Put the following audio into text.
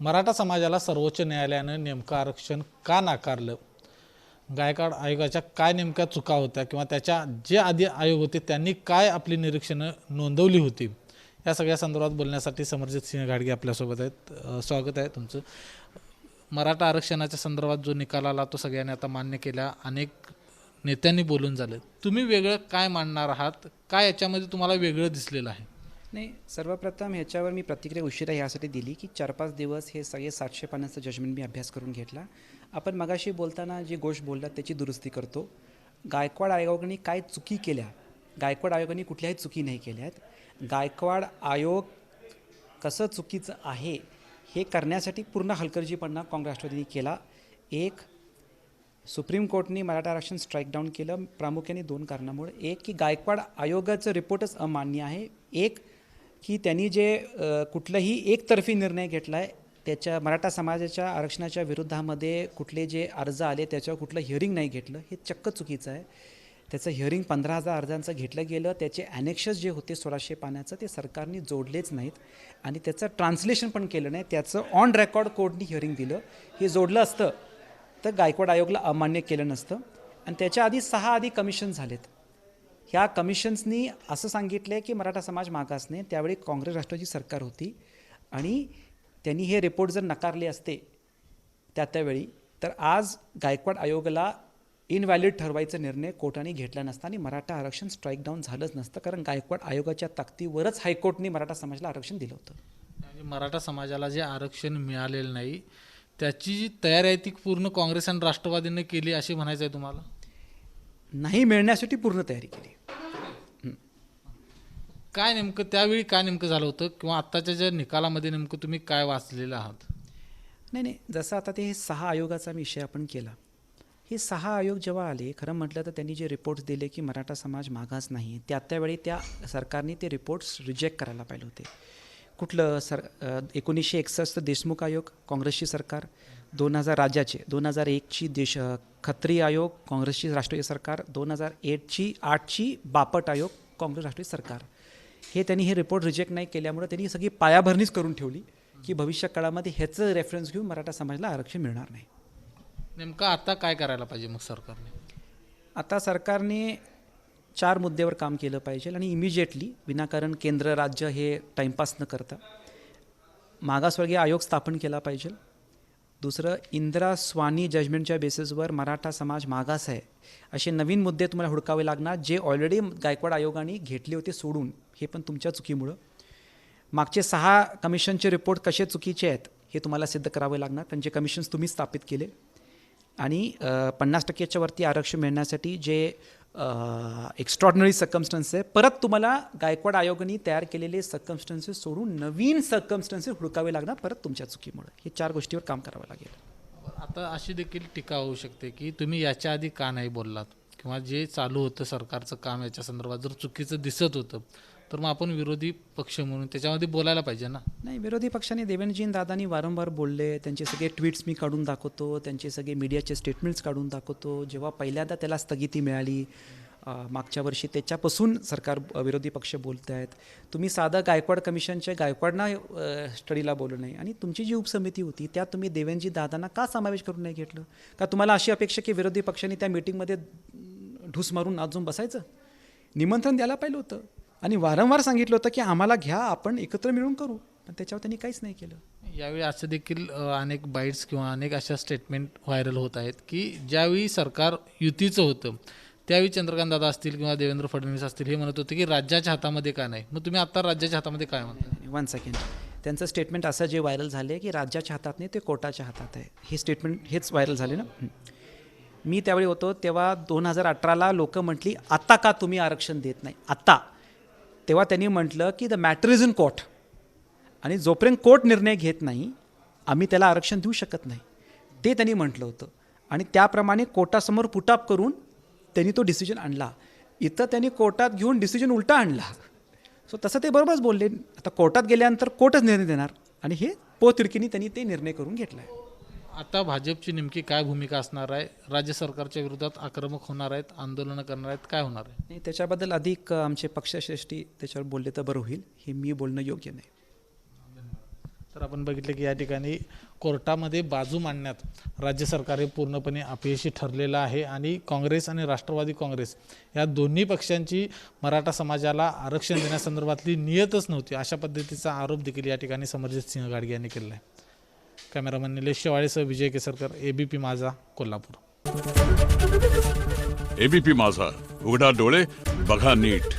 मराठा समाजाला सर्वोच्च न्यायालयानं नेमकं आरक्षण का नाकारलं, गायकवाड आयोगाच्या काय नेमक्या चुका होत्या किंवा त्याच्या जे आधी आयोग होते त्यांनी काय आपली निरीक्षणं नोंदवली होती, या सगळ्या संदर्भात बोलण्यासाठी समरजित सिंह घाडगे आपल्यासोबत आहेत. स्वागत आहे तुमचं. मराठा आरक्षणाच्या संदर्भात जो निकाल आला तो सगळ्यांनी आता मान्य केला, अनेक नेत्यांनी बोलून झालं. तुम्ही वेगळं काय मांडणार आहात, काय याच्यामध्ये तुम्हाला वेगळं दिसलेलं आहे? नाही, सर्वप्रथम ह्याच्यावर मी प्रतिक्रिया उशिरा यासाठी दिली की 4-5 दिवस हे सगळे 700 पानांचं जजमेंट मी अभ्यास करून घेतला. आपण मगाशी बोलताना जी गोष्ट बोललात त्याची दुरुस्ती करतो. गायकवाड आयोगाने काय चुकी केल्या, गायकवाड आयोगाने कुठल्याही चुकी नाही केल्या आहेत. गायकवाड आयोग कसं चुकीचं आहे हे करण्यासाठी पूर्ण हलगर्जीपणा काँग्रेस राष्ट्रवादीने केला. एक, सुप्रीम कोर्टने मराठा आरक्षण स्ट्राईक डाऊन केलं प्रामुख्याने 2 कारणामुळे. एक की गायकवाड आयोगाचं रिपोर्टच अमान्य आहे. एक की त्यांनी जे कुठलाही एकतर्फी निर्णय घेतला आहे, त्याच्या मराठा समाजाच्या आरक्षणाच्या विरोधामध्ये कुठले जे अर्ज आले त्याच्यावर कुठलं हिअरिंग नाही घेतलं, हे चक्क चुकीचं आहे. त्याचं हिअरिंग 15,000 अर्जांचं घेतलं गेलं. त्याचे ॲनेक्शस जे होते 1600 पानाचं ते सरकारने जोडलेच नाहीत आणि त्याचं ट्रान्सलेशन पण केलं नाही. त्याचं ऑन रेकॉर्ड कोर्टने हिअरिंग दिलं. हे जोडलं असतं तर गायकवाड आयोगला अमान्य केलं नसतं. आणि त्याच्या आधी 6 आधी कमिशन झालेत. ह्या कमिशन्सनी असं सांगितलं आहे की मराठा समाज मागास नाही. त्यावेळी काँग्रेस राष्ट्रवादी सरकार होती आणि त्यांनी हे रिपोर्ट जर नकारले असते त्यावेळी तर आज गायकवाड आयोगाला इनव्हॅलिड ठरवायचा निर्णय कोर्टाने घेतला नसता आणि मराठा आरक्षण स्ट्राईक डाऊन झालंच नसतं. कारण गायकवाड आयोगाच्या ताकदीवरच हायकोर्टने मराठा समाजाला आरक्षण दिलं होतं. म्हणजे मराठा समाजाला जे आरक्षण मिळालेलं नाही त्याची जी तयारी आहे ती पूर्ण काँग्रेस आणि राष्ट्रवादीने केली असे म्हणायचं आहे तुम्हाला? नाही मिळण्यासाठी पूर्ण तयारी केली. काय नेमकं त्यावेळी काय नेमकं झालं होतं किंवा आत्ताच्या ज्या निकालामध्ये नेमकं तुम्ही काय वाचलेलं आहात? नाही, जसं आता ते 6 आयोगाचा विषय आपण केला. हे 6 आयोग जेव्हा आले, खरं म्हटलं तर त्यांनी जे रिपोर्ट्स दिले की मराठा समाज मागास नाही, त्यावेळी त्या सरकारने ते रिपोर्ट्स रिजेक्ट करायला पाहिजे होते. कुठलं 1961 देशमुख आयोग काँग्रेसची सरकार, 2000 राज्याचे, 2001ची खत्री आयोग काँग्रेसची राष्ट्रीय सरकार, 2008ची बापट आयोग काँग्रेस राष्ट्रीय सरकार. हे त्यांनी हे रिपोर्ट रिजेक्ट नाही केल्यामुळे त्यांनी सगळी पायाभरणीच करून ठेवली की भविष्य काळामध्ये ह्याचं रेफरन्स घेऊन मराठा समाजाला आरक्षण मिळणार नाही. नेमकं आता काय करायला पाहिजे मग सरकारने? आता सरकारने 4 मुद्द्यावर काम केलं पाहिजे आणि इमिजिएटली विनाकारण केंद्र राज्य हे टाईमपास न करता मागासवर्गीय आयोग स्थापन केला पाहिजे. दुसरं, इंदिरा स्वानी जजमेंटच्या बेसिसवर मराठा समाज मागास आहे असे नवीन मुद्दे तुम्हाला हुडकावे लागणार, जे ऑलरेडी गायकवाड आयोगाने घेतले होते सोडून. हे पण तुमच्या चुकीमुळं. मागचे 6 कमिशनचे रिपोर्ट कसे चुकीचे आहेत हे तुम्हाला सिद्ध करावे लागणार, त्यांचे कमिशन्स तुम्ही स्थापित केले. आणि 50%च्या वरती आरक्षण मिळण्यासाठी जे एक्स्ट्रॉर्डिनरी सर्कमस्टन्सेस आहे, परत तुम्हाला गायकवाड आयोगाने तयार केलेले सर्कमस्टन्सेस सोडून नवीन सर्कमस्टन्सेस हुडकावे लागणार परत तुमच्या चुकीमुळे. हे 4 गोष्टीवर काम करावं लागेल. आता अशी देखील टीका होऊ शकते की तुम्ही याच्या आधी का नाही बोललात किंवा जे चालू होतं सरकारचं काम याच्या संदर्भात जर चुकीचं दिसत होतं तर मग आपण विरोधी पक्ष म्हणून त्याच्यामध्ये बोलायला पाहिजे ना? नाही, विरोधी पक्षाने देवेंद्रजी दादांनी वारंवार बोलले. त्यांचे सगळे ट्विट्स मी काढून दाखवतो, त्यांचे सगळे मीडियाचे स्टेटमेंट्स काढून दाखवतो. जेव्हा पहिल्यांदा त्याला स्थगिती मिळाली मागच्या वर्षी, त्याच्यापासून सरकार विरोधी पक्ष बोलत आहेत. तुम्ही साधं गायकवाड कमिशनच्या गायकवाडना स्टडीला बोलू नाही आणि तुमची जी उपसमिती होती त्यात तुम्ही देवेंद्रजी दादांना का समावेश करून नाही घेतलं? का तुम्हाला अशी अपेक्षा की विरोधी पक्षांनी त्या मीटिंगमध्ये ढूस मारून अजून बसायचं? निमंत्रण द्यायला पाहिलं होतं आणि वारंवार सांगितलं होतं की आम्हाला घ्या, आपण एकत्र मिळून करू, पण त्याच्यावर त्यांनी काहीच नाही केलं. यावेळी असं देखील अनेक बाईट्स किंवा अनेक अशा स्टेटमेंट व्हायरल होत आहेत की ज्यावेळी सरकार युतीचं होतं त्यावेळी चंद्रकांत दादा असतील किंवा देवेंद्र फडणवीस असतील हे म्हणत होते की राज्याच्या हातामध्ये का नाही. मग तुम्ही आता राज्याच्या हातामध्ये काय म्हणता? 1 सेकंड. त्यांचं स्टेटमेंट असं जे व्हायरल झाले की राज्याच्या हातात नाही ते कोर्टाच्या हातात आहे, हे स्टेटमेंट हेच व्हायरल झाले ना. मी त्यावेळी होतो तेव्हा 2018ला लोक म्हटली आत्ता का तुम्ही आरक्षण देत नाही आत्ता. तेव्हा त्यांनी म्हटलं की the matter is in court आणि जोपर्यंत कोर्ट निर्णय घेत नाही आम्ही त्याला आरक्षण देऊ शकत नाही, ते त्यांनी म्हटलं होतं. आणि त्याप्रमाणे कोर्टासमोर पुटअप करून त्यांनी तो डिसिजन आणला. इथं त्यांनी कोर्टात घेऊन डिसिजन उलटा आणला. सो तसं ते बरोबरच बोलले. आता कोर्टात गेल्यानंतर कोर्टच निर्णय देणार आणि हे पोतिडकीने त्यांनी ते निर्णय करून घेतला आहे. आता भाजपची नेमकी काय भूमिका असणार आहे? राज्य सरकारच्या विरोधात आक्रमक होणार आहेत, आंदोलनं करणार आहेत, काय होणार आहे? नाही, त्याच्याबद्दल अधिक आमचे पक्षश्रेष्ठी त्याच्यावर बोलले तर बरं होईल. हे मी बोलणं योग्य नाही. तर आपण बघितलं की या ठिकाणी कोर्टामध्ये बाजू मांडण्यात राज्य सरकार हे पूर्णपणे अपयशी ठरलेलं आहे आणि काँग्रेस आणि राष्ट्रवादी काँग्रेस या दोन्ही पक्षांची मराठा समाजाला आरक्षण देण्यासंदर्भातली नियतच नव्हती, अशा पद्धतीचा आरोप देखील या ठिकाणी समरजित सिंह गाडगे यांनी केलेला आहे. कॅमेरामन निलेश शेवाळेसह विजय केसरकर, एबीपी माझा, कोल्हापूर. एबीपी माझा, उघडा डोळे बघा नीट.